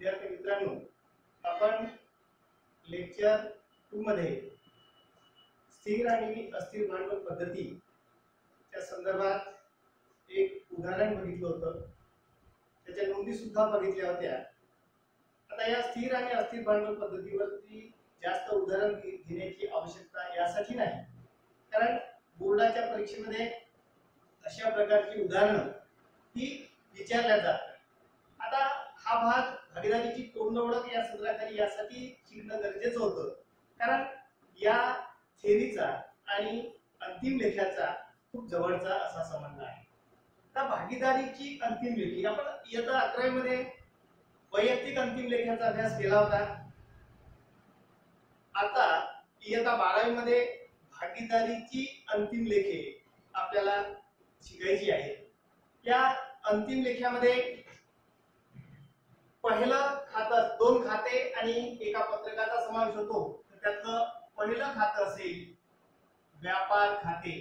विद्यार्थी मित्रांनो, आपण लेक्चर 2 मध्ये स्थिर आणि अस्थिर भांडवल पद्धतीच्या संदर्भात एक उदाहरण बघितलं होतं. त्याच्या नोंदी सुद्धा बघितल्या होत्या. आता या स्थिर आणि अस्थिर भांडवल पद्धतीवरती जास्त उदाहरण घेण्याची आवश्यकता यासाठी नाही, कारण बोर्डाच्या परीक्षेमध्ये अशा प्रकारची उदाहरणं ही विचारल्या जातात. आता हा भाग भागीदारीची तोंड ओळख या सत्राखाली यासाठी शिकणं गरजेचं होतं, कारण या थेरीचा आणि अंतिम लेखाचा खूप जवळचा असा संबंध आहे. आता भागीदारीची अंतिम लेखी आपण इयत्ता 11वी मध्ये वैयक्तिक अंतिम लेखाचा अभ्यास केला होता. आता इयत्ता 12वी मध्ये भागीदारीची अंतिम लेखे आपल्याला शिकायची आहे. या अंतिम लेख्यामध्ये पहिलं खातं, दोन खाते आणि एका पत्रकाचा समावेश होतो. तर त्यातलं पहिलं खातं असेल व्यापार खाते.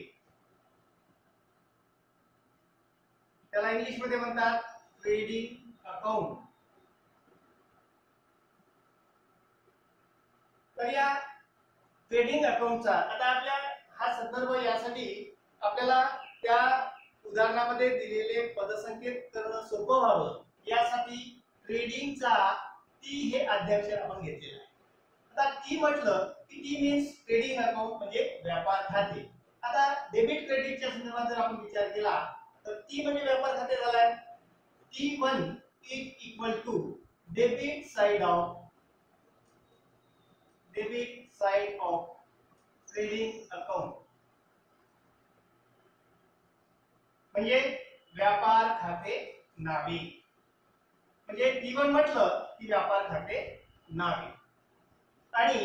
त्याला इंग्लिश मध्ये म्हणतात ट्रेडिंग अकाउंट. तर या ट्रेडिंग अकाउंटचा आता आपल्या हा संदर्भ यासाठी आपल्याला त्या उदाहरणामध्ये दिलेले पदसंकेत करणं सोपं व्हावं यासाठी ट्रेडिंगचा टी हे अध्याक्षर आपण घेतलेलं आहे. आता टी म्हटलं की टी मीन्स ट्रेडिंग अकाउंट म्हणजे व्यापार खाते. आता डेबिट क्रेडिटच्या संदर्भात जर आपण विचार केला तर टी म्हणजे व्यापार खाते झालाय. T1 is equal to debit side of trading account म्हणजे व्यापार खाते नावे. म्हणजे T1 म्हटलं की व्यापार खाते नावे आणि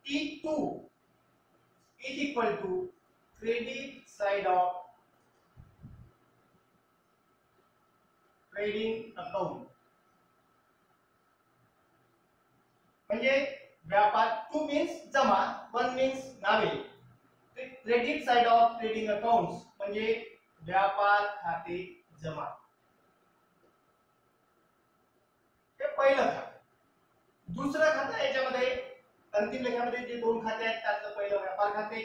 T2 is equal to credit side of trading account म्हणजे व्यापार 2 मीन्स जमा, 1 मीन्स नावे. Credit side of trading accounts म्हणजे व्यापार खाते जमा. हे पहिलं खातं. दुसरं खातं याच्यामध्ये अंतिम लेखामध्ये जे दोन खाते आहेत त्यातलं पहिलं व्यापार खाते,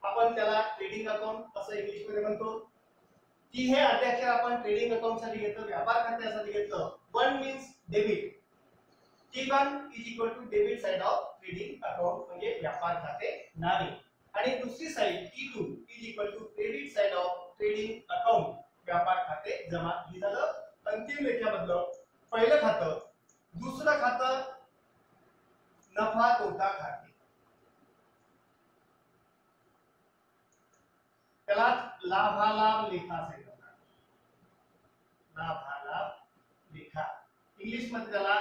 आपण त्याला ट्रेडिंग अकाउंट असं इंग्लिश मध्ये म्हणतो. टी हे अध्याक्षर आपण ट्रेडिंग अकाउंट साठी घेतलं, व्यापार खात्यासाठी घेतलं. 1 means debit. T1 is equal to debit side of trading account म्हणजे व्यापार खाते नावे आणि दुसरी side T2 is equal to credit side of trading account व्यापार खाते जमा. हे झालं अंतिम लेख्यामधलं पहिलं खातं. दुसरं खातं नफा तोटा खाते. त्याला लाभालाभ लेखा असे म्हणतात. लाभालाभ लेखा इंग्लिश मध्ये त्याला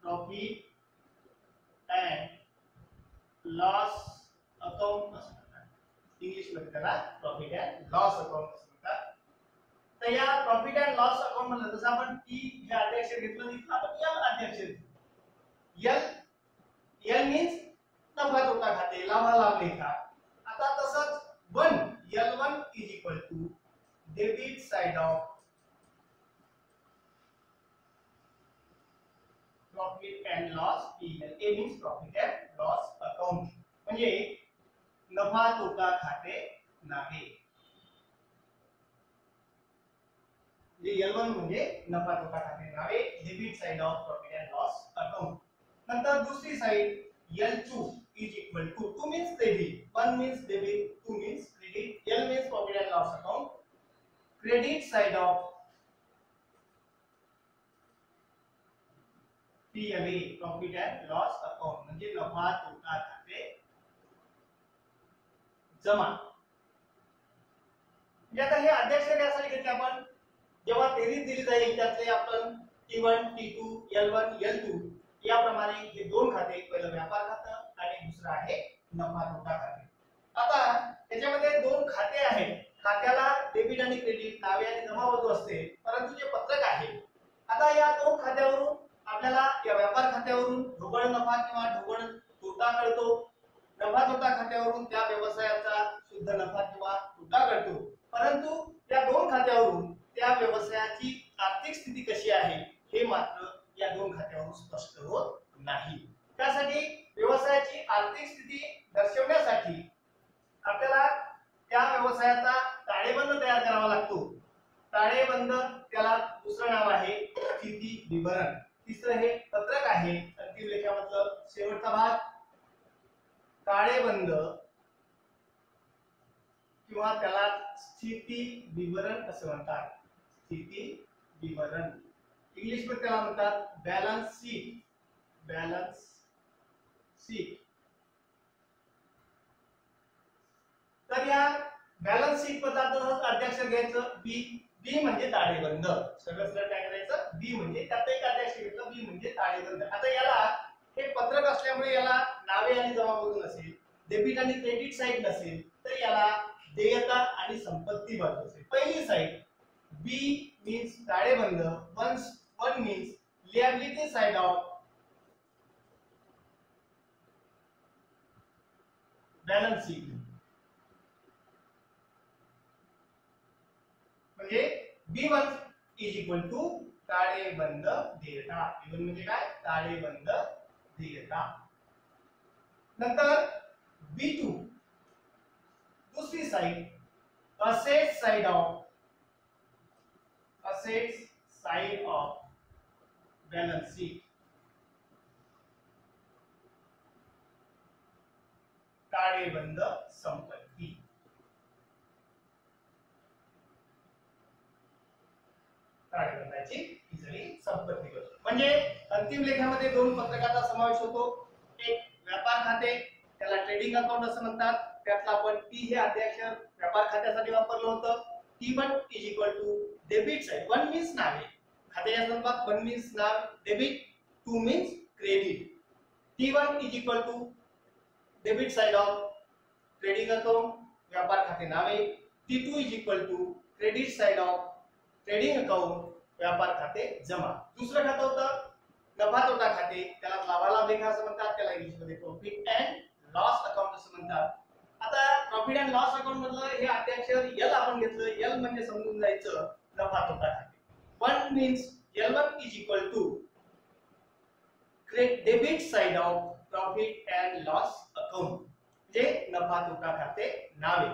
प्रॉफिट अँड लॉस अकाउंट असं म्हणतात. इंग्लिश मध्ये त्याला प्रॉफिट अँड लॉस अकाउंट असं म्हणतात. तर या प्रॉफिट अँड लॉस अकाउंट म्हणलं तसं आपण टी हे अध्याक्षर घेतलं नाही, आपण एल अध्याक्षर घेतलं. एल मीन्स नफा तोटा खाते, लाभालाभ लेखा. आता तसंच 1 L1 is equal to debit side of profit and loss. A means profit and loss account म्हणजे नफा तोटा खाते नावे. L1 म्हणजे नफा तोटा खाते नावे, debit side of profit and loss account. नंतर दुसरी side L2 is equal to 2 means debit, 1 means debit, 2 means credit, L means profit and loss account. Credit side of PLA profit and loss account म्हणजे नफा तोटा खाते जमा. आता हे अध्याक्षर यासाठी घेतले आपण जेव्हा बेरीज दिली जाईल त्यातले आपण T1, T2, L1, L2 याप्रमाणे हे दोन खाते, पहिलं व्यापार खातं आणि दुसरं आहे नफा तोटा खाते. आता त्याच्यामध्ये दोन खाते आहेत. खात्याला डेबिट आणि क्रेडिट नावे आणि जमा बाजू असते, परंतु जे पत्रक आहे आता या दोन खात्यावरून आपल्याला या व्यापार खात्यावरून ढोबळ नफा किंवा ढोबळ तोटा कळतो. नफा तोटा खात्यावरून त्या व्यवसायाचा शुद्ध नफा किंवा तोटा कळतो. परंतु या दोन खात्यावरून त्या व्यवसायाची आर्थिक स्थिती कशी आहे हे मात्र या दोन खात्यावरून स्पष्ट होत नाही. त्यासाठी व्यवसायाची आर्थिक स्थिती दर्शवण्यासाठी आपल्याला त्या व्यवसायाचा ताळेबंद तयार करावा लागतो. ताळेबंद त्याला दुसरं नाव आहे स्थिती विवरण. तिसरं हे पत्रक आहे. अंतिम लेखामधलं शेवटचा भाग ताळेबंद किंवा त्याला स्थिती विवरण असं म्हणतात. स्थिती विवरण इंग्लिश मध्ये त्याला म्हणतात बॅलन्स शीट. Balance sheet. तर या बॅलन्स शीट पदार्थाचं अध्यक्षर घ्यायचं बी. बी म्हणजे ताळेबंद. सगळं सरळ काय करायचं बी म्हणजे त्यात एक अध्यक्षर घेतलं बी म्हणजे ताळेबंद. आता याला हे पत्रक असल्यामुळे याला नावे आणि जमाबंदी नसेल, डेबिट आणि क्रेडिट साइड नसेल, तर याला देयता आणि संपत्ती बाजू असेल. पहिली साइड बी मीन्स ताळेबंद, one means liability side of balance sheet. म्हणजे B1 इज इक्वल टू ताळेबंद देयता. B1 म्हणजे काय ताळेबंद देयता. नंतर B2 दूसरी side assets side of balance sheet. ताळेबंद संपत्ती. ताळेबंदाची ही सगळी संपत्ती बघ. म्हणजे अंतिम लेखामध्ये दोन पत्रकाचा समावेश होतो. एक व्यापार खाते त्याला ट्रेडिंग अकाउंट असं म्हणतात. त्यातला आपण टी हे अध्यक्षर व्यापार खात्यासाठी वापरलं होतं. T1 is equal to debit side. One means नावे खात्याच्या संदर्भात वन मीन्स नाव debit, two means credit. T1 is equal to debit side of trading account व्यापार खाते नावे. T2 is equal to credit side of trading account व्यापार खाते जमा. दुसरं खातं होतं नफा तोटा खाते. त्याला लाभालाभ लेखा असं म्हणतात. त्याला इंग्लिश मध्ये प्रॉफिट अँड लॉस अकाउंट असं म्हणतात. आता प्रॉफिट अँड लॉस अकाउंट मधलं हे अध्यक्षर एल आपण घेतलं. एल म्हणजे समजून जायचं नफा तोटा खाते. One means L1 is equal to debit side of profit and loss account जे नफा तोटा खाते नावे.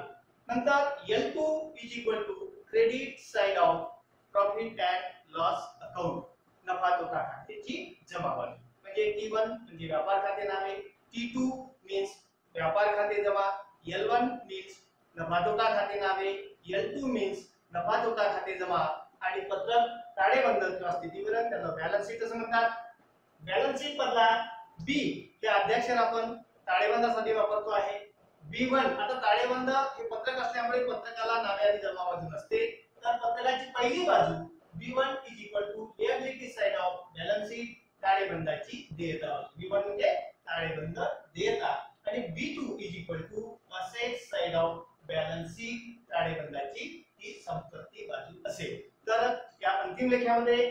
नंतर L2 is equal to credit side of profit and loss account नफा तोटा खात्याची जमावणी. म्हणजे T1 म्हणजे व्यापार खाते नावे, T2 मीन्स व्यापार खाते जमा, L1 मीन्स नफा तोटा खाते नावे, L2 मीन्स नफा तोटा खाते जमा आणि पत्रक ताळेबंद किंवा स्थितीविवरण त्याला बॅलन्स शीट असं म्हणतात. बॅलन्स शीट मधला बी हे अध्यक्षर आपण ताळेबंदासाठी वापरतो आहे. B1 आता ताळेबंद हे पत्रक असल्यामुळे पत्रकाला नावे आणि जमा बाजू नसते. तर पत्रकाची पहिली बाजू B1 is equal to liability side of balance sheet ताळेबंदाची देयता. B1 म्हणजे ताळेबंद देयता आणि B2 is equal to assets side of balance sheet ताळेबंदाची ही संपत्ती बाजू असेल. तर या अंतिम लेखामध्ये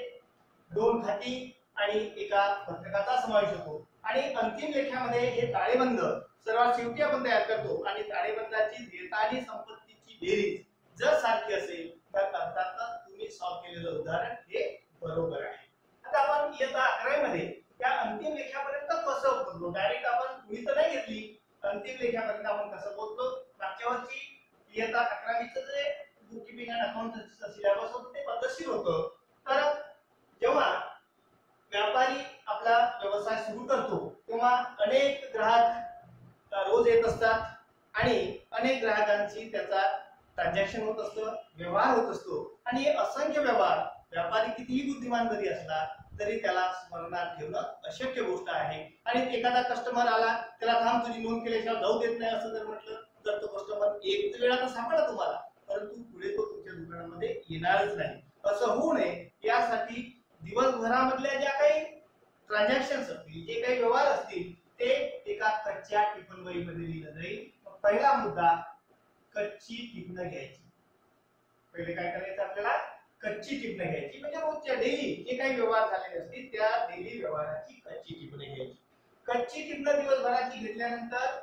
दोन खाती आणि एका पत्रकाचा समावेश होतो आणि अंतिम लेखामध्ये हे ताळेबंद सर्वात शेवटी आपण तयार करतो आणि ताळेबंदाची देयता आणि संपत्तीची बेरीज जर सारखी असेल तर अर्थातच तुम्ही सॉल्व्ह केलेलं उदाहरण हे बरोबर आहे. आता आपण इयत्ता 11वी मध्ये त्या अंतिम लेखापर्यंत कसं पोहोचलो. डायरेक्ट आपण तुम्ही तर नाही घेतली. अंतिम लेखापर्यंत आपण कसं पोहोचलो. मागच्या वर्षी इयत्ता 11वीचं जे बुक कीपिंग अँड अकाउंटन्सीचं सिलेबस होतं ते पद्धतशीर होतं. तर जेव्हा व्यापारी आपला व्यवसाय सुरू करतो तेव्हा अनेक ग्राहक रोज येत असतात आणि अनेक ग्राहकांची त्याचा ट्रान्झॅक्शन होत असतं, व्यवहार होत असतो आणि हे असंख्य व्यवहार व्यापारी कितीही बुद्धिमान जरी असला तरी त्याला स्मरणात ठेवणं अशक्य गोष्ट आहे. आणि एखादा कस्टमर आला त्याला थांब तुझी नोंद केल्याशिवाय जाऊ देत नाही असं जर म्हटलं तर तो कस्टमर एक वेळा तर सापडला तुम्हाला, परंतु पुढे तो तुमच्या दुकानामध्ये येणारच नाही. असं होऊ नये यासाठी दिवसभरामधल्या ज्या काही ट्रान्झॅक्शन्स असतील, जे काही व्यवहार असतील ते एका कच्च्या टिप्पणवहीमध्ये लिहिलं जाईल. पहिला मुद्दा कच्ची टिपणं घ्यायची. पहिले काय करायचं आपल्याला कच्ची टिपणं घ्यायची म्हणजे रोजच्या डेली जे काही व्यवहार झालेले असतील त्या डेली व्यवहाराची कच्ची टिपणं घ्यायची. कच्ची टिपणं दिवसभराची घेतल्यानंतर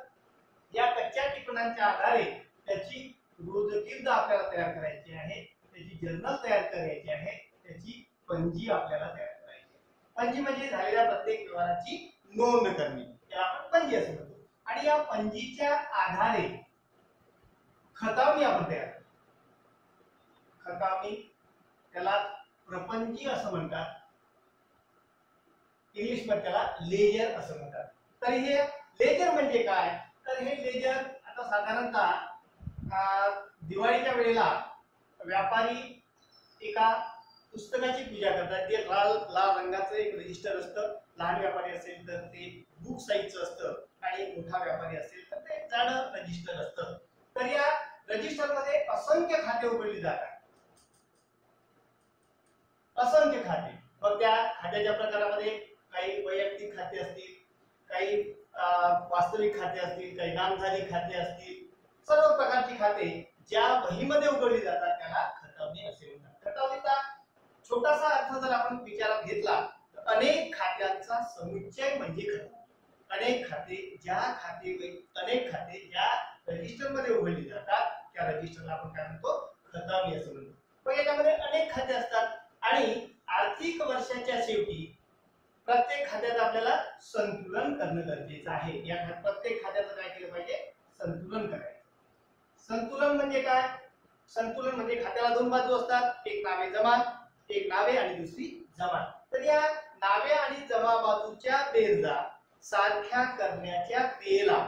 या कच्च्या टिपणांच्या आधारे त्याची रोजकीर्द आपल्याला तयार करायची आहे, त्याची जर्नल तयार करायची आहे, त्याची पंजी आपल्याला तयार करायची आहे. पंजी म्हणजे झालेल्या प्रत्येक व्यवहाराची नोंद करणे, त्याला आपण पंजी असं म्हणतो. आणि या पंजीच्या आधारे खतावणी आपण तयार करतो. खतावणी त्याला प्रपंजी असं म्हणतात, इंग्लिश मध्ये त्याला लेजर असं म्हणतात. तर हे लेजर म्हणजे काय, तर हे लेजर आता साधारणतः दिवाळीच्या वेळेला व्यापारी एका पुस्तकाची पूजा करतात. ते लाल रंगाचं एक रजिस्टर असतं. लहान व्यापारी असेल तर ते बुक साईजचं असतं आणि मोठा व्यापारी असेल तर ते जाडं रजिस्टर असतं. तर या रजिस्टर मध्ये असंख्य खाते उघडली जातात, असंख्य खाते. मग त्या खात्याच्या प्रकारामध्ये काही वैयक्तिक खाते असतील, काही वास्तविक खाते असतील, काही नामधारी खाते असतील. सर्व प्रकारची खाते ज्या वहीमध्ये उघडली जातात त्याला खतावणी असे म्हणतात. खतावणीचा छोटासा अर्थ जर आपण विचारात घेतला तर अनेक खात्यांचा समुच्चय म्हणजे खतावणी. अनेक खाते अनेक खाते ज्या रजिस्टर मध्ये उघडली जातात त्या रजिस्टरला आपण काय म्हणतो, खतावणी असं म्हणतो. पण याच्यामध्ये अनेक खाते असतात आणि आर्थिक वर्षाच्या शेवटी प्रत्येक खात्यात आपल्याला संतुलन करणं गरजेचं आहे. या प्रत्येक खात्याचं काय केलं पाहिजे, संतुलन करायचं. संतुलन म्हणजे काय, संतुलन म्हणजे खात्याला दोन बाजू असतात, एक नावे जमा, एक नावे आणि दुसरी जमा. तर या नावे आणि जमा बाजूच्या बेरजा सारख्या करण्याच्या क्रियेला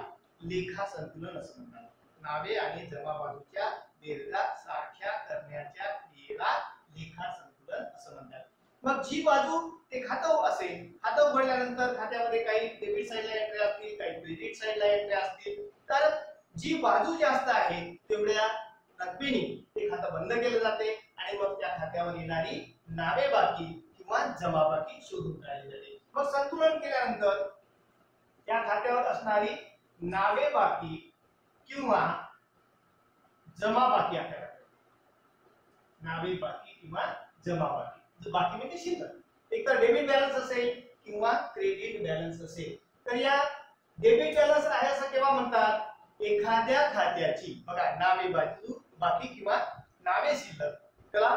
लेखा संतुलन असं म्हणतात. नावे आणि जमा बाजूच्या बेरजा सारख्या करण्याच्या क्रियेला लेखा संतुलन असं म्हणतात. मग जी बाजू ते खातं असेल, खातं उघडल्यानंतर खात्यामध्ये काही डेबिट साइडला एंट्री असतील, काही क्रेडिट साइडला एंट्री असतील, तर जी बाजू जास्त आहे तेवढ्या रकमेने ते खातं बंद केलं जाते आणि मग त्या खात्यावर येणारी नावे बाकी किंवा जमा बाकी शोधून काढली जाते. मग संतुलन केल्यानंतर त्या खात्यावर असणारी नावे बाकी किंवा जमा बाकी आपल्याला, नावे बाकी किंवा जमा बाकी, बाकी म्हणजे शिल्लक, एक तर डेबिट बॅलन्स असेल किंवा क्रेडिट बॅलन्स असेल. तर या डेबिट बॅलन्स आहे असं केव्हा म्हणतात, एखाद्या खात्याची बघा नावे बाकी किंवा नावे शिल्लक, त्याला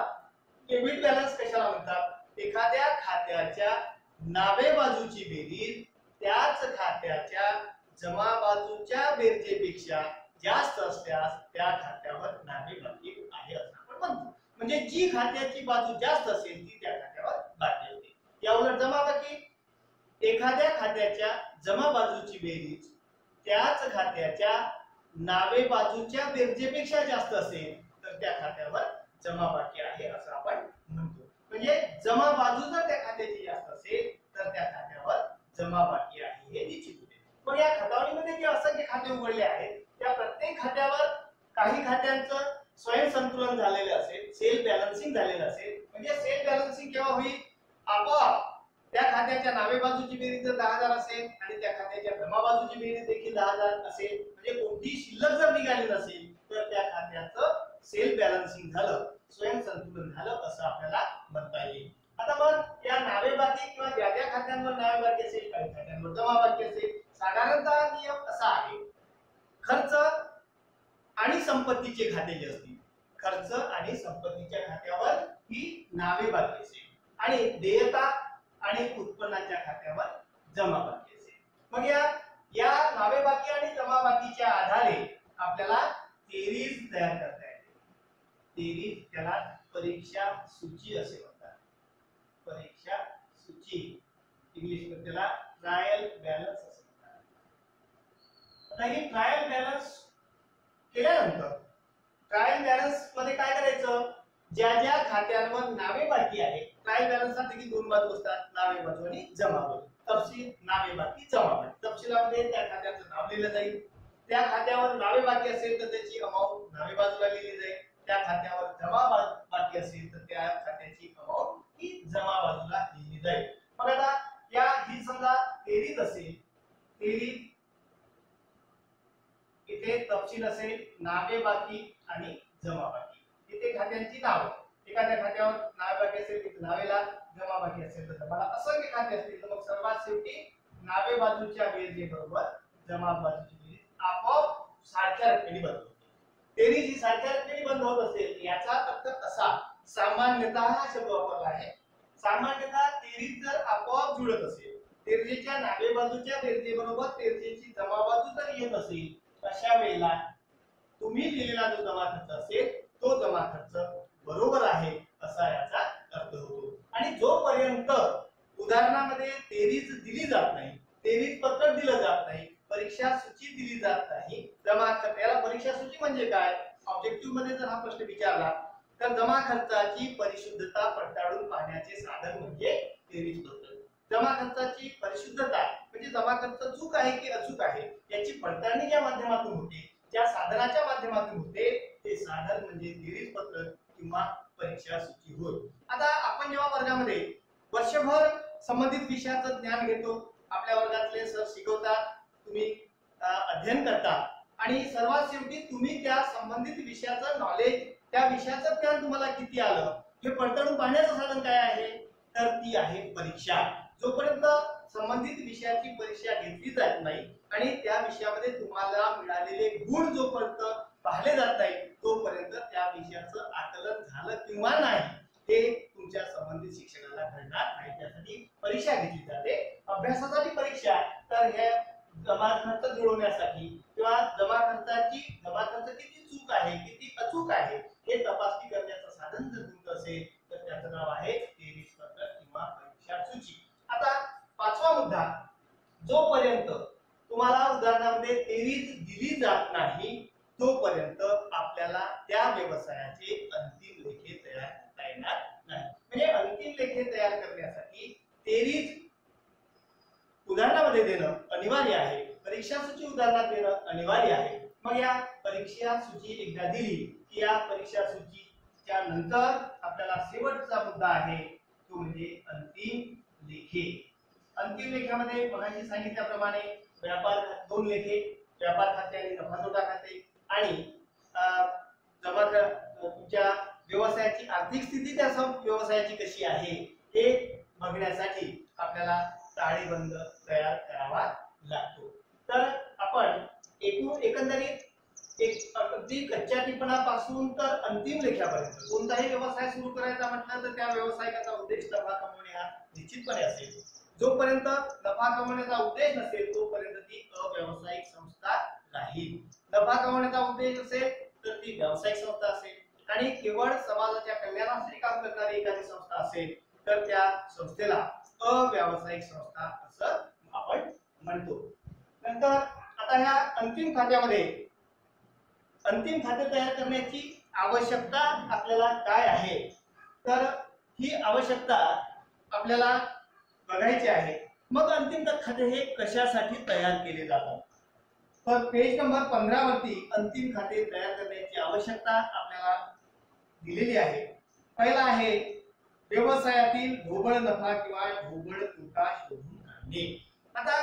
डेबिट बॅलन्स कशाला म्हणतात, एखाद्या खात्याच्या नावे बाजूची बेरीज त्याच खात्याच्या जमा बाजूच्या बेरजेपेक्षा जास्त असल्यास त्या खात्यावर नावे बाकी आहे असं आपण म्हणतो. म्हणजे जी खात्याची बाजू जास्त असेल ती त्या खात्यावर बाकी असते. या उलट जमा बाकी, एखाद्या खात्याच्या जमा बाजूची बेरीज त्याच खात्याच्या नावे बाजूच्या बेरजेपेक्षा जास्त असेल तर त्या खात्यावर जमा बाकी आहे असं आपण म्हणतो. म्हणजे जमा बाजू जर त्या खात्याची जास्त असेल तर त्या खात्यावर जमा बाकी आहे हे निश्चित होते. पण या खतावणीमध्ये जे असंख्य खाते उघडले आहेत त्या प्रत्येक खात्यावर काही खात्यांचं स्वयंसंतुलन झालेलं असेल, सेल्फ बॅलन्सिंग झालेलं असेल. म्हणजे सेल्फ बॅलन्सिंग केव्हा होईल, आपोआप त्या खात्याच्या नावे बाजूची बेरीज जर 10,000 असेल आणि त्या खात्याच्या जमा बाजूची बेरीज देखील 10,000 असेल, म्हणजे कोणतीही शिल्लक जर निघाली नसेल तर त्या खात्याचं सेल्फ बॅलन्सिंग झालं, स्वयंसंतुलन झालं असं आपल्याला म्हणता येईल. आता मग या नावे बाकी किंवा ज्या ज्या खात्यांवर नावे बाकी असेल, काही खात्यांवर जमा बाकी असेल, साधारणतः नियम असा आहे, खर्च आणि संपत्तीचे खाते जे असतील, खर्च आणि संपत्तीच्या खात्यावर ही नावे बाकी असेल आणि देयता आणि उत्पन्नाच्या खात्यावर जमा बाकी असेल. मग या नावे बाकी आणि जमा बाकीच्या आधारे आपल्याला बेरीज तयार करता येते. बेरीज त्याला परीक्षा सूची असे म्हणतात. परीक्षा सूची, इंग्लिश मध्ये त्याला ट्रायल बॅलन्स असे म्हणतात. आता ही ट्रायल बॅलन्स केल्यानंतर ट्रायल बॅलन्स मध्ये काय करायचं, ज्या ज्या खात्यांवर नावे बाकी आहे, ट्रायल बॅलन्सला देखील दोन बाजू असतात, नावे बाजू आणि जमा बाजू. तपशील, नावे बाकी, जमा बाकी. तपशिलामध्ये त्या खात्याचं नाव लिहिलं जाईल, त्या खात्यावर नावे बाकी असेल तर त्याची अमाउंट नावे बाजूला लिहिली जाईल, त्या खात्यावर जमा बाकी असेल तर त्या खात्याची अमाउंट ही जमा बाजूला लिहिली जाईल. मग आता या ही समजा बेरीज असेल, बेरीज इथे तपशील असेल, नावे बाकी आणि जमा बाकी, इथे खात्यांची नावे, एखाद्या खात्यावर नावे बाकी असेल तर नावेला, जमा बाकी असेल तर जमाला, असंख्य खाते असतील तर मग सर्वात शेवटी नावे बाजूच्या बेरजे बरोबर जमा बाजूची बेरीज आपोआप सारख्या रकमेने बंद होते. बेरीज ही सारख्या रकमेने बंद होत असेल याचा अर्थ असा, सामान्यतः हा शब्द वापरला आहे, सामान्यतः बेरीज जर आपोआप जुळत असेल, बेरजेच्या डाव्या बाजूच्या बेरजेबरोबर बेरजेची जमा बाजू जर येत असेल, अशा वेळेला तुम्ही लिहिलेला जो जमा खर्च असेल तो जमा खर्च बरोबर आहे असा याचा अर्थ होतो. आणि जोपर्यंत उदाहरणामध्ये बेरीज दिली जात नाही, बेरीज पत्रक दिलं जात नाही, परीक्षा सूची दिली जात नाही, जमा खर्च, याला परीक्षा सूची म्हणजे काय, ऑब्जेक्टिव्ह मध्ये जर हा प्रश्न विचारला तर जमा खर्चाची परिशुद्धता पडताळून पाहण्याचे साधन म्हणजे बेरीज पत्रक. जमा खर्चाची परिशुद्धता म्हणजे जमा खर्च चूक आहे की अचूक आहे याची पडताळणी ज्या माध्यमातून होते, ज्या साधनाच्या माध्यमातून होते, ते साधन म्हणजे बेरीज पत्रक किंवा परीक्षा सूची होय. आता आपण जेव्हा वर्गामध्ये वर्षभर संबंधित विषयाचं ज्ञान घेतो, आपल्या वर्गातले सर शिकवतात, तुम्ही अध्ययन करता आणि सर्वात शेवटी तुम्ही त्या संबंधित विषयाचं नॉलेज, त्या विषयाचं ज्ञान तुम्हाला किती आलं हे पडताळून पाहण्याचं साधन काय आहे, तर ती आहे परीक्षा. जोपर्यंत संबंधित विषयाची परीक्षा घेतली जात नाही आणि त्या विषयामध्ये तुम्हाला मिळालेले गुण जोपर्यंत पाहिले जात नाही, तोपर्यंत त्या विषयाचं आकलन झालं किंवा नाही हे तुमच्या संबंधित शिक्षकाला कळणार नाही. त्यासाठी परीक्षा घेतली जाते. अभ्यासासाठी परीक्षा, तर हे जमा खर्च जुळवण्यासाठी किंवा जमा खर्च किती चूक आहे, किती अचूक आहे हे तपासणी करण्याचं साधन जर तुमचं असेल तर त्याचं नाव आहे बेरीज पत्रक किंवा परीक्षा सूची. आता पाचवा मुद्दा, जोपर्यंत तुम्हाला उदाहरणामध्ये बेरीज दिली जात नाही तोपर्यंत आपल्याला त्या व्यवसायाचे अंतिम लेखे तयार करता येणार नाही. म्हणजे अंतिम लेखे तयार करण्यासाठी बेरीज उदाहरणामध्ये देणं अनिवार्य आहे, परीक्षा सूची उदाहरणात देणं अनिवार्य आहे. मग या परीक्षा सूची एकदा दिली की या परीक्षा सूचीच्या नंतर आपल्याला शेवटचा मुद्दा आहे तो म्हणजे अंतिम लेखे. अंतिम लेख्यामध्ये मगाशी सांगितल्याप्रमाणे व्यापार दोन लेखे, व्यापार खाते आणि नफा तोटा खाते, आणि जमा तुमच्या व्यवसायाची आर्थिक स्थिती त्या व्यवसायाची कशी आहे हे बघण्यासाठी आपल्याला ताळेबंद तयार करावा लागतो. तर आपण एकंदरीत एक अगदी कच्च्या टिपणापासून तर अंतिम लेख्यापर्यंत कोणताही व्यवसाय सुरू करायचा म्हटलं तर त्या व्यवसायाचा उद्देश नफा कमवणे हा निश्चितपणे असेल. जोपर्यंत नफा कमवण्याचा उद्देश नसेल तोपर्यंत ती अव्यावसायिक संस्था राहील. नफा कमवण्याचा उद्देश असेल तर ती व्यावसायिक संस्था असेल आणि केवळ समाजाच्या कल्याणासाठी काम करणारी एखादी संस्था असेल तर त्या संस्थेला अव्यावसायिक संस्था असं आपण म्हणतो. नंतर आता ह्या अंतिम खाते तयार करण्याची आवश्यकता आपल्याला काय आहे, तर ही आवश्यकता आपल्याला बघायची आहे. मग अंतिम खाते हे कशासाठी तयार केले जातात, तर पेज नंबर 15 वरती अंतिम खाते तयार करण्याची आवश्यकता आपल्याला दिलेली आहे. पहिला आहे व्यवसायातील ढोबळ नफा किंवा ढोबळ तोटा शोधून काढणे. आता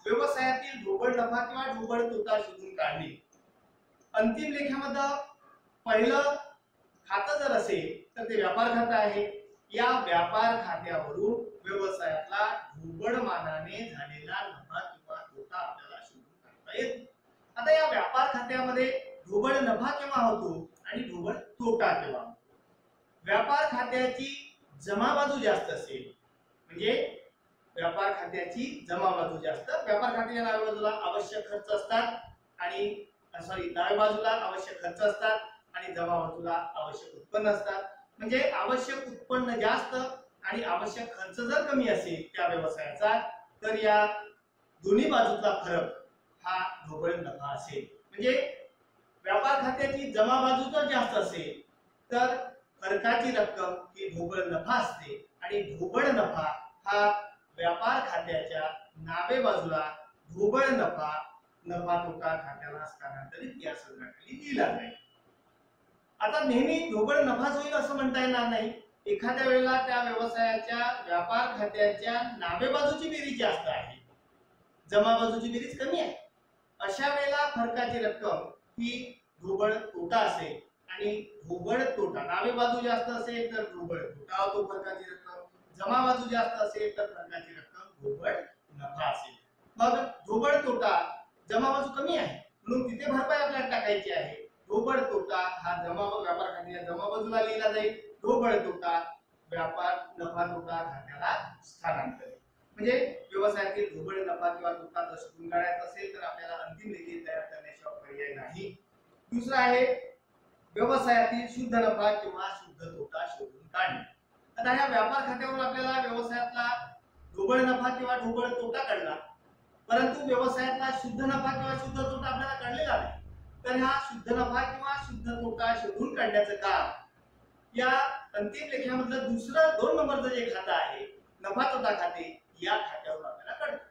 व्यवसायातील ढोबळ नफा किंवा ढोबळ तोटा शोधून काढणे, अंतिम लेख्यामध्ये पहिलं खातं जर असेल तर ते व्यापार खातं आहे. या व्यापार खात्यावरून व्यवसायातला ढोबळ मानाने झालेला नफा किंवा तोटा आपल्याला शोधून काढता येतो. आता या व्यापार खात्यामध्ये ढोबळ नफा केव्हा होतो आणि ढोबळ तोटा केव्हा होतो. व्यापार खात्याची जमा बाजू जास्त असेल म्हणजे व्यापार खात्याची जमा बाजू जास्त, व्यापार खात्याच्या डाव्या बाजूला आवश्यक खर्च असतात आणि डाव्या बाजूला आवश्यक खर्च असतात आणि जमा बाजूला आवश्यक उत्पन्न असतात. म्हणजे आवश्यक उत्पन्न जास्त आणि आवश्यक खर्च जर कमी असेल त्या व्यवसायाचा तर या दोन्ही बाजूचा फरक हा ढोबळ नफा असेल. म्हणजे व्यापार खात्याची जमा बाजू जर जास्त असेल तर फरकाची रक्कम ही ढोबळ नफा असते आणि ढोबळ नफा हा व्यापार खात्याच्या नावे बाजूला ढोबळ नफा तोटा खात्याला हस्तांतरित या संदर्भाखाली दिला जाईल. आता नेहमी ढोबळ नफाच होईल असं म्हणता येणार नाही. एखाद्या वेळेला त्या व्यवसायाच्या व्यापार खात्याच्या नावे बाजूची बेरीज जास्त आहे, जमा बाजूची बेरीज कमी आहे, अशा वेळेला फरकाची रक्कम ही ढोबळ तोटा असेल आणि ढोबळ तोटा नावे बाजू जास्त असेल तर ढोबळ तोटा होतो फरकाची रक्कम, जमा बाजू जास्त असेल तर फरकाची रक्कम ढोबळ नफा असेल. मग ढोबळ तोटा जमा बाजू कमी आहे म्हणून तिथे भरपाई आपल्याला टाकायची आहे. ढोबळ तोटा हा व्यापार खात्याच्या जमा बाजूला लिहिला जाईल. ढोबळ तोटा व्यापार नफा तोटा खात्याला स्थानांतरित. म्हणजे व्यवसायातील ढोबळ नफा किंवा तोटा जर शोधून काढायचा असेल तर आपल्याला अंतिम लेखी तयार करण्याशिवाय पर्याय नाही. दुसरा आहे व्यवसायातील शुद्ध नफा किंवा शुद्ध तोटा शोधून काढणे. आता ह्या व्यापार खात्यावरून आपल्याला व्यवसायातला ढोबळ नफा किंवा ढोबळ तोटा कळला, परंतु व्यवसायातला शुद्ध नफा किंवा शुद्ध तोटा आपल्याला कळलेला नाही. तर हा शुद्ध नफा किंवा शुद्ध तोटा शोधून काढण्याचं काम या अंतिम लेख्यामधलं दुसरं 2 नंबरचं जे खातं आहे नफा तोटा खाते, या खात्यावरून आपल्याला कळतं.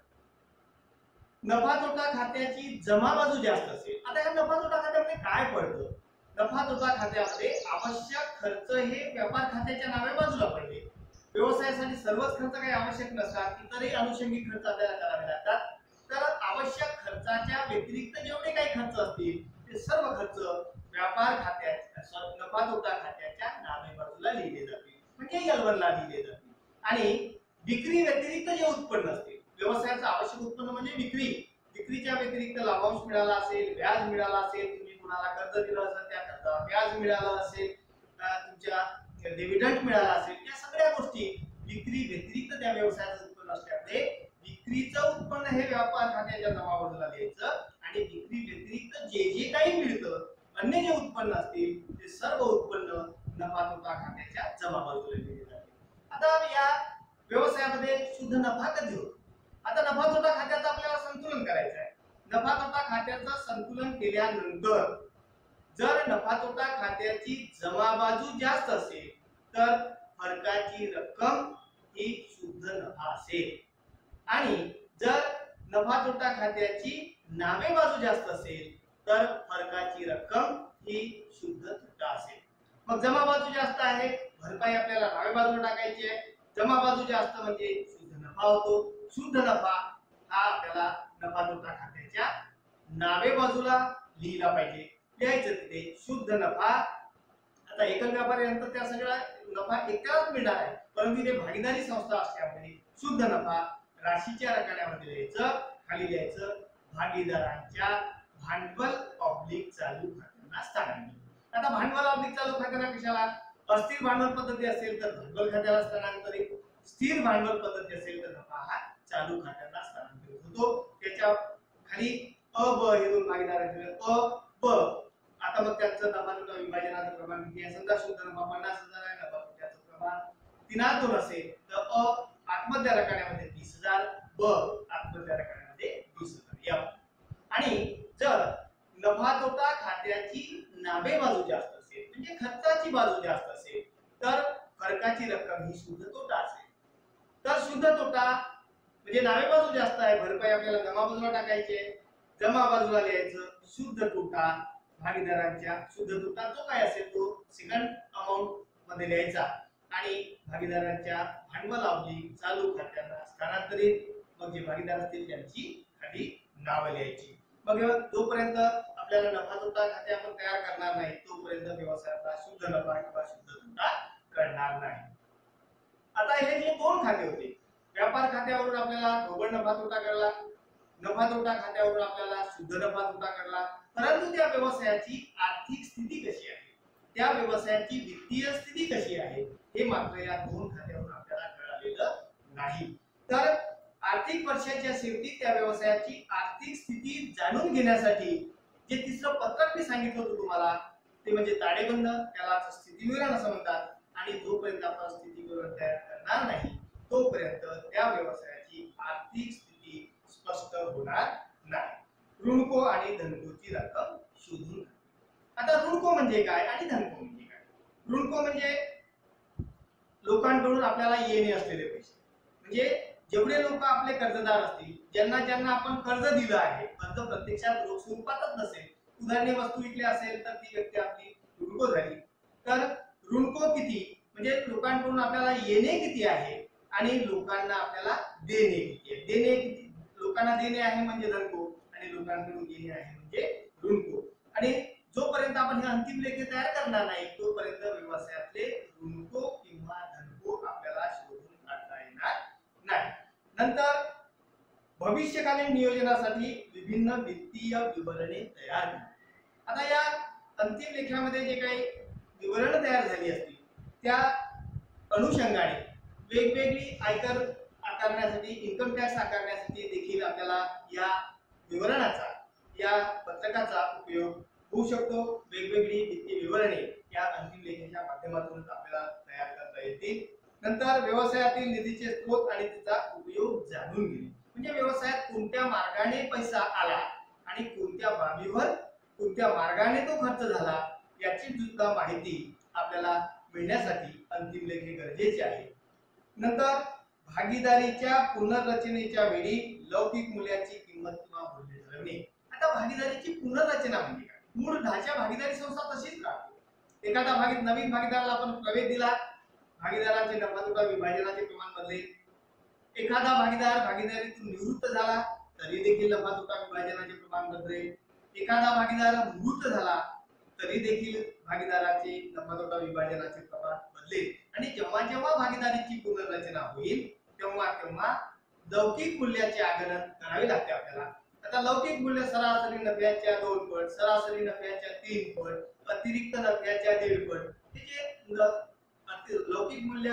नफा तोटा खात्याची जमा बाजू जास्त असेल. आता या नफा तोटा खात्यामध्ये काय पडतं? नफा तोटा खात्यामध्ये आवश्यक खर्च हे व्यापार खात्याच्या नावे बाजूला पडले. व्यवसायासाठी सर्वच खर्च काही आवश्यक नसतात, इतरही अनुषंगिक खर्च आपल्याला करावे लागतात. तर आवश्यक खर्चाच्या व्यतिरिक्त जेवढे काही खर्च असतील ते सर्व खर्च व्यापार खात्याच्या नफा तोटा खात्याच्या नावे बाजूला लिहिले जातील, म्हणजे L1 ला लिहिले जातील. आणि विक्री व्यतिरिक्त जे उत्पन्न असते, व्यवसायाचं आवश्यक उत्पन्न म्हणजे विक्री, विक्रीच्या व्यतिरिक्त लाभांश मिळाला असेल, व्याज मिळाला असेल, तुम्ही कुणाला कर्ज दिलं असेल त्या कर्जाला व्याज मिळालं असेल, तुमच्या डिव्हिडंड मिळाला असेल, या सगळ्या गोष्टी विक्री व्यतिरिक्त त्या व्यवसायाचं उत्पन्न असल्यामुळे विक्रीचं उत्पन्न हे व्यापार खात्याच्या जमा बाजूला लिहायचं आणि विक्री व्यतिरिक्त जे जे काही मिळतं अन्य जे उत्पन्न असतील ते सर्व उत्पन्न नफा तोटा खात्याच्या जमा बाजूला लिहिले जाते. आता या व्यवसायामध्ये शुद्ध नफा कधी होतो? आता नफा तोटा खात्याचं आपल्याला संतुलन करायचं आहे. नफा तोटा खात्याचं संतुलन केल्यानंतर जर नफा तोटा खात्याची जमा बाजू जास्त असेल तर फरकाची रक्कम ही शुद्ध नफा असेल आणि जर नफा तोटा खात्याची नावे बाजू जास्त असेल तर फरकाची रक्कम ही शुद्ध तोटा असेल. मग जमा बाजू जास्त आहे, भरपाई आपल्याला नावे बाजूला टाकायची आहे. जमा बाजू जास्त म्हणजे शुद्ध नफा होतो. शुद्ध नफा हा आपल्याला नफा तोटा खात्याच्या नावे बाजूला लिहिला पाहिजे. लिहायचं तिथे शुद्ध नफा. आता एकल व्यापाऱ्यानंतर त्या सगळा नफा एकट्यालाच मिळणार आहे, परंतु ते भागीदारी संस्था असल्यामुळे शुद्ध नफा राशीच्या रकान्यामध्ये लिहायचं. खाली लिहायचं भागीदारांच्या भांडवल ऑब्लिक चालू खात्यांना स्थानांतरित. आता भांडवल ऑब्लिक चालू खात्यांना कशाला? अस्थिर भांडवल पद्धती असेल तर भांडवल खात्याला स्थानांतरित, स्थिर भांडवल पद्धती असेल तर नफा हा चालू खात्याला स्थानांतरित होतो. त्याच्या खाली अ ब हे दोन भागीदारांचे अ ब. आता मग त्याचं नफा तोटा विभाजनाचं प्रमाण किती आहे? समजा शुद्ध नफा 50,000 आहे, नफा तोट्याचं प्रमाण 3/2 असेल तर अ आतमधल्या रकान्यामध्ये 30,000, ब आतमधल्या रकान्यामध्ये 20,000. आणि जर नफा तोटा खात्याची नावे बाजू जास्त असेल म्हणजे खर्चाची बाजू जास्त असेल तर फरकाची रक्कम ही शुद्ध तोटा असेल. तर शुद्ध तोटा म्हणजे नावे बाजू जास्त आहे, भरपाई आपल्याला जमा बाजूला टाकायची आहे. जमा बाजूला लिहायचं शुद्ध तोटा भागीदारांच्या. शुद्ध तोटा जो काय असेल तो सेकंड अमाउंट मध्ये लिहायचा आणि भागीदारांच्या भांडवल ऑब्लिक चालू खात्यांना स्थानांतरित. मग जे भागीदार असतील त्यांची खाली नावे लिहायची. मग जोपर्यंत आपल्याला नफा तोटा खाते आपण तयार करणार नाही तोपर्यंत व्यवसायाचा शुद्ध नफा किंवा शुद्ध तोटा कळणार नाही. आता हे जे 2 खाते होते, व्यापार खात्यावरून आपल्याला ढोबळ नफा तोटा कळला, नफा तोटा खात्यावरून आपल्याला शुद्ध नफा तोटा कळला, परंतु त्या व्यवसायाची आर्थिक स्थिती कशी आहे, त्या व्यवसायाची वित्तीय स्थिती कशी आहे हे मात्र या 2 खात्यावरून आपल्याला कळालेलं नाही. तर आर्थिक वर्षाच्या शेवटी त्या व्यवसायाची आर्थिक स्थिती जाणून घेण्यासाठी जे तिसरं पत्रक मी सांगितलं होतं तुम्हाला ते म्हणजे ताळेबंद, त्याला स्थिती विवरण असं म्हणतात. आणि जोपर्यंत आपण स्थिती विवरण तयार करणार नाही तोपर्यंत त्या व्यवसायाची आर्थिक स्थिती स्पष्ट होणार नाही. ऋणको आणि धनको रक्कम शोधून. आता ऋणको म्हणजे काय आणि धनको म्हणजे काय? ऋणको म्हणजे लोकांकडून आपल्याला येणे असलेले पैसे, म्हणजे जेवढे लोक आपले कर्जदार असतील, ज्यांना ज्यांना आपण कर्ज दिलं आहे, कर्ज प्रत्यक्षात रोख स्वरूपातच नसेल, उदाहरणे वस्तू विकली असेल तर ती व्यक्ती आपली ऋणको झाली. तर ऋणको किती म्हणजे लोकांकडून आपल्याला येणे किती आहे आणि लोकांना आपल्याला देणे किती आहे. देणे किती लोकांना देणे आहे म्हणजे धनको आणि लोकांकडून येणे आहे म्हणजे ऋणको. आणि जोपर्यंत आपण हे अंतिम लेखे तयार करणार नाही तोपर्यंत व्यवसायातले ऋणको किंवा धनको आपल्याला शोधून काढता येणार नाही. नंतर भविष्यकालीन नियोजनासाठी विभिन्न वित्तीय विवरणे तयार करणे. आता या अंतिम लेखामध्ये जे काही विवरण तयार झाली असतील त्या अनुषंगाने वेगवेगळी आयकर आकारण्यासाठी, इन्कम टॅक्स आकारण्यासाठी देखील आपल्याला या विवरणाचा, या पत्रकाचा उपयोग होऊ शकतो. वेगवेगळी वित्तीय विवरणे या अंतिम लेखाच्या माध्यमातून आपल्याला तयार करता येतील. नंतर व्यवसायातील निधीचे स्रोत आणि त्याचा उपयोग जाणून घेणे, म्हणजे व्यवसायात कोणत्या मार्गाने पैसा आला आणि कोणत्या बाबीवर, कोणत्या मार्गाने तो खर्च झाला याची सुद्धा माहिती आपल्याला मिळण्यासाठी अंतिम लेख हे गरजेचे आहे. नंतर भागीदारीच्या पुनर्रचनेच्या वेळी लौकिक मूल्याची किंमत किंवा मूल्य ठरवणे. आता भागीदारीची पुनर्रचना म्हणजे काय? मूळ ढाचा भागीदारी संस्था तशीच राहते. एखादा नवीन भागीदाराला आपण प्रवेश दिला, भागीदारांचे नफा तोटा विभाजनाचे प्रमाण बदलेल. एखादा भागीदार भागीदारीतून निवृत्त झाला तरी देखील नफा तोटा विभाजनाचे प्रमाण बदलेल. एखादा भागीदार मृत झाला तरी देखील भागीदाराचे नफा तोटा विभाजनाचे प्रमाण बदलेल. आणि जेव्हा जेव्हा भागीदारीची पुनर्रचना होईल तेव्हा तेव्हा लौकिक मूल्याचे आकलन करावे लागते आपल्याला. आता लौकिक मूल्य सरासरी नफ्याच्या 2 पट, सरासरी नफ्याच्या 3 पट, अतिरिक्त नफ्याच्या 1.5 पट. हे जे लौकिक मूल्य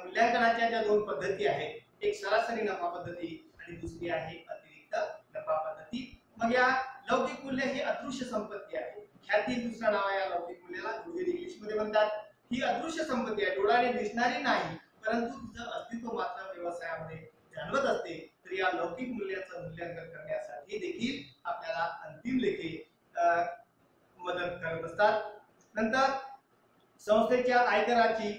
मूल्यांकनाच्या ज्या 2 पद्धती आहेत, एक सरासरी नफा पद्धती आणि दुसरी आहे अतिरिक्त नफा पद्धती. मग या लौकिक मूल्य ही अदृश्य संपत्ती आहे. ख्याती दुसरा नाव आहे या लौकिक मूल्याला, गुडविल इंग्लिश मध्ये म्हणतात. ही अदृश्य संपत्ती आहे, डोळ्याने दिसणारी नाही, परंतु तिचं अस्तित्व मात्र व्यवसायामध्ये जाणवत असते. तर या लौकिक मूल्याचं मूल्यांकन करण्यासाठी देखील आपल्याला अंतिम लेखे मदत करत असतात. नंतर संस्थेच्या आयकराची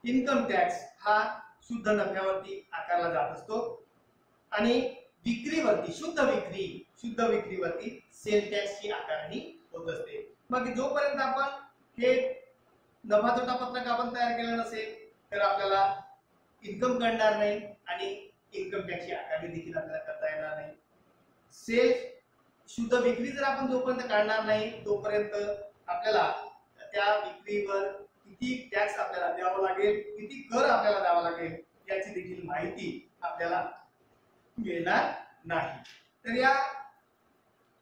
इन्कम टॅक्स हा शुद्ध नफ्यावरती आकारला जात असतो आणि विक्रीवरती, शुद्ध विक्रीवरती सेल टॅक्सची आकारणी होत असते. मग जोपर्यंत आपण हे नफा तोटा पत्रक आपण तयार केलं नसेल तर आपल्याला इन्कम कळणार नाही आणि इन्कम टॅक्सची आकारणी देखील आपल्याला करता येणार नाही. सेल शुद्ध विक्री जर आपण जोपर्यंत काढणार नाही तोपर्यंत आपल्याला त्या विक्रीवर किती टॅक्स आपल्याला द्यावा लागेल, किती कर आपल्याला द्यावा लागेल याची देखील माहिती आपल्याला मिळणार नाही. तर या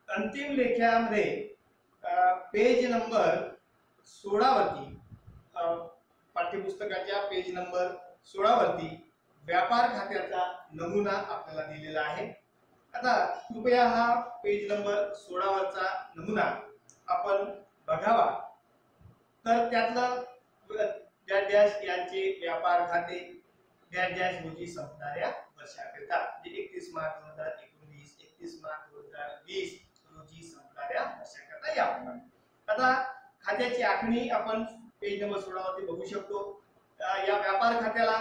अंतिम लेखामध्ये पेज नंबर 16 वरती, पाठ्यपुस्तकाच्या पेज नंबर 16 वरती व्यापार खात्याचा नमुना आपल्याला दिलेला आहे. आता कृपया हा पेज नंबर 16 वरचा नमुना आपण बघावा. तर त्यातलं डॅश डॅश यांचे व्यापार खाते डॅश डॅश रोजी संपणाऱ्या वर्षाकरिता, म्हणजे 31 मार्च 2019, 31 मार्च 2020 रोजी संपणाऱ्या वर्षाकरिता याप्रमाणे. आता खात्याची आखणी आपण पेज नंबर 16 वरती बघू शकतो. या व्यापार खात्याला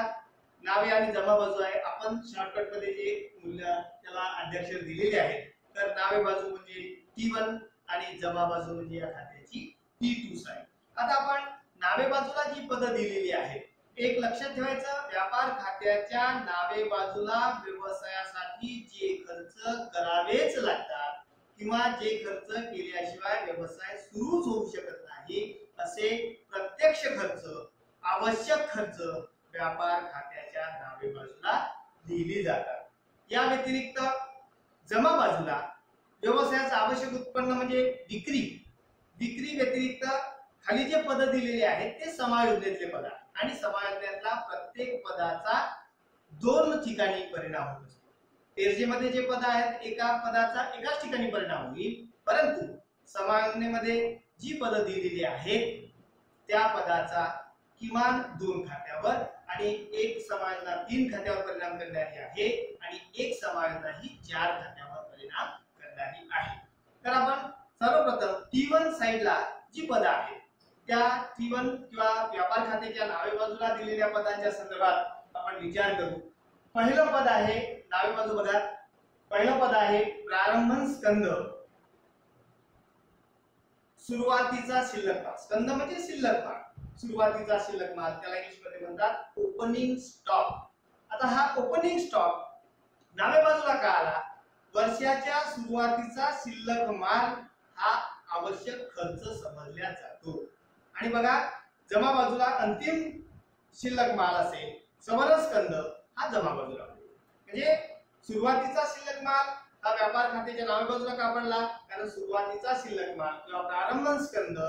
नावे आणि जमा बाजू आहे. आपण शॉर्टकट मध्ये जे मूल्य त्याला अध्यक्षर दिलेले आहेत, तर नावे बाजू म्हणजे T1 आणि जमा बाजू म्हणजे या खात्याची T2 आहे. आता आपण नावे बाजूला जी पद दिलेली आहेत, एक लक्षात ठेवायचं, व्यापार खात्याच्या नावे बाजूला व्यवसायासाठी जे खर्च करावेच लागतात किंवा जे खर्च केल्याशिवाय व्यवसाय सुरूच होऊ शकत नाही असे प्रत्यक्ष खर्च, आवश्यक खर्च व्यापार खात्याच्या नावे बाजूला लिहिली जातात. या व्यतिरिक्त जमा बाजूला व्यवसायाचं आवश्यक उत्पन्न म्हणजे विक्री व्यतिरिक्त खाली जे पद दिलेले आहेत ते समायोजनेतले पद आहेत आणि समायोजनेतला प्रत्येक पदाचा 2 ठिकाणी परिणाम होत असतो. तेरजेमध्ये जे पद आहेत एका पदाचा एकाच ठिकाणी परिणाम होईल, परंतु समायोजनेमध्ये जी पद दिलेली आहेत त्या पदाचा किमान 2 खात्यावर आणि एक समायोजना 3 खात्यावर परिणाम करणारी आहे आणि एक समायोजना ही 4 खात्यावर परिणाम करणारी आहे. तर आपण सर्वप्रथम T1 साइडला जी पद आहेत त्या T1 किंवा व्यापार खात्याच्या नावे बाजूला दिलेल्या पदांच्या संदर्भात आपण विचार करू. पहिलं पद आहे, नावे बाजू बघा, पहिलं पद आहे प्रारंभन स्कंद, सुरुवातीचा शिल्लक माल. स्कंद म्हणजे शिल्लक माल, सुरुवातीचा शिल्लक माल, त्याला इंग्लिश मध्ये म्हणतात ओपनिंग स्टॉक. आता हा ओपनिंग स्टॉक नावे बाजूला का आला? वर्षाच्या सुरुवातीचा शिल्लक माल हा आवश्यक खर्च समजला जातो. आणि बघा जमा बाजूला अंतिम शिल्लक माल असेल, सवर्ण स्कंद हा जमा बाजूला, म्हणजे सुरुवातीचा शिल्लक माल हा व्यापार खात्याच्या नावे बाजूला का पडला? कारण सुरुवातीचा शिल्लक माल किंवा प्रारंभन स्कंद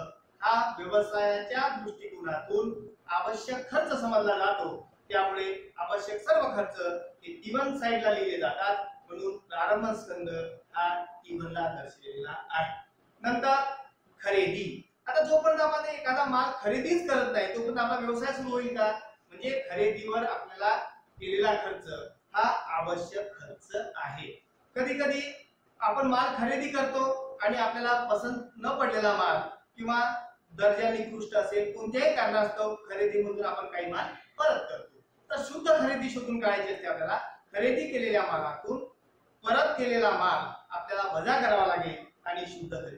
हा व्यवसायाच्या दृष्टिकोनातून आवश्यक खर्च समजला जातो, त्यामुळे आवश्यक सर्व खर्च हे T1 साइडला लिहिले जातात, म्हणून प्रारंभ स्कंद हा T1 ला दर्शविलेला आहे. नंतर खरेदी. आता जोपर्यंत आपण एखादा माल खरेदीच करत नाही तोपर्यंत आपला व्यवसाय सुरू होईल का? म्हणजे खरेदीवर आपल्याला केलेला खर्च हा आवश्यक खर्च आहे. कधी कधी आपण माल खरेदी करतो आणि आपल्याला पसंत न पडलेला माल किंवा दर्जा निकृष्ट असेल, कोणत्याही कारणास्तव खरेदीमधून आपण काही माल परत करतो. तर शुद्ध खरेदी शोधून काढायची असते आपल्याला. खरेदी केलेल्या मालातून परत केलेला माल आपल्याला वजा करावा लागेल आणि शुद्ध खरेदी